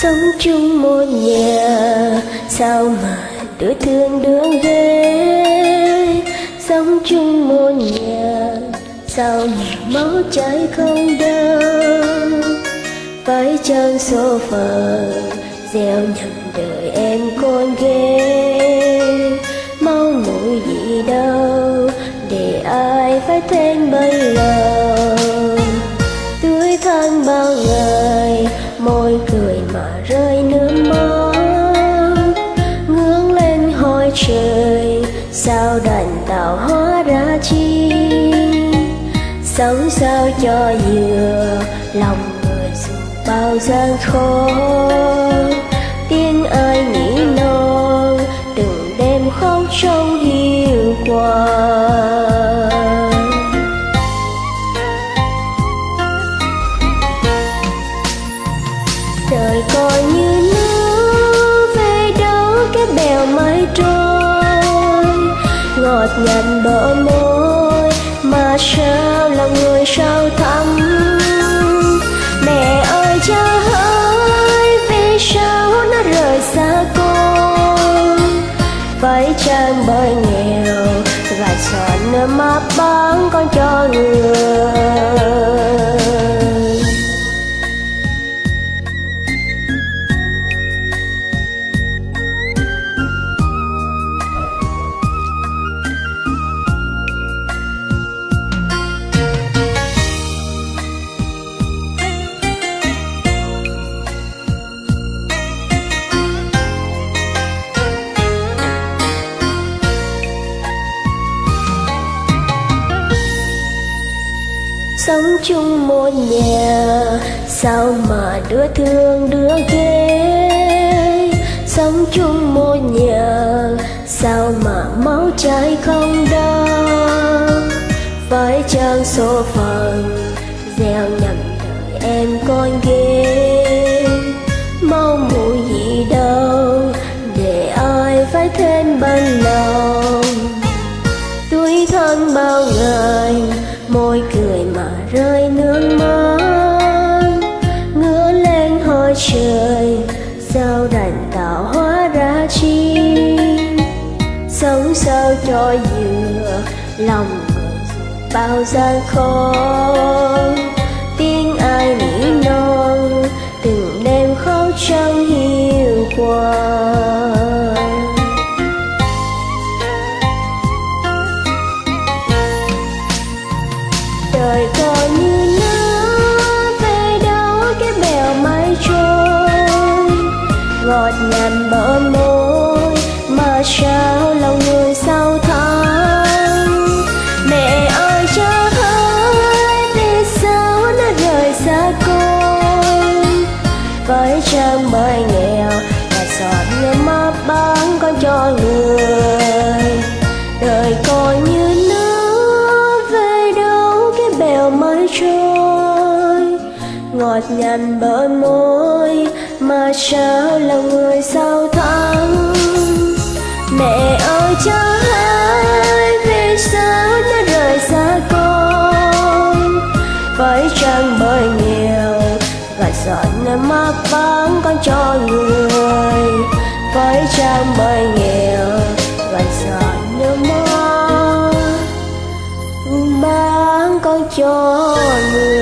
Sống chung một nhà sao mà đứa thương đứa ghét. Sống chung một nhà sao mà máu cháy không đau. Phải chăng số phận gieo nhầm đời em con ghê. Máu mùi gì đâu để ai phải thêm bấy lâu. Tuổi thân bao ngày môi cười mà rơi nước mắt. Ngước lên hỏi trời sao đành tạo hóa ra chi. Sống sao cho vừa lòng người dù bao gian khó. Tiếng ai nghĩ non từng đêm khóc trong hiu quạnh. Đời còn như nước về đâu cái bèo mây trôi. Ngọt nhạt bờ môi mà sao lòng người sao thắm. Mẹ ơi cha ơi vì sao nó rời xa con. Phải chăng bởi nghèo gạt giọt nước mắt bán con cho người. Sống chung một nhà sao mà đứa thương đứa ghét. Sống chung một nhà sao mà máu cháy không đau. Phải chăng số phận gieo nhầm đời em con ghê. Mong mùi gì đâu để ai phải thêm ban lòng. Tuổi thân bao ngày môi cười mà rơi nước mắt. Ngửa lên hỏi trời sao đành tạo hóa ra chi. Sống sao cho vừa lòng người dù bao gian khó. Tiếng ai nỉ non từng đêm khóc trong hiu quạnh. Đời còn như nước về đâu cái bèo mây trôi. Ngọt nhạt bờ môi mà sao lòng người sao thắm. Mẹ ơi cha ơi vì sao nó rời xa con. Phải chăng bởi nghèo và giọt nước mắt bán con cho người. Đời còn như mây trôi. Ngọt nhạt bờ môi mà sao lòng người sao thắm. Mẹ ơi cha ơi vì sao nó rời xa con. Phải chăng bởi nghèo gạt giọt nước mắt bán con cho người. Phải chăng bởi nghèo gạt giọt nước mắt bán con cho người.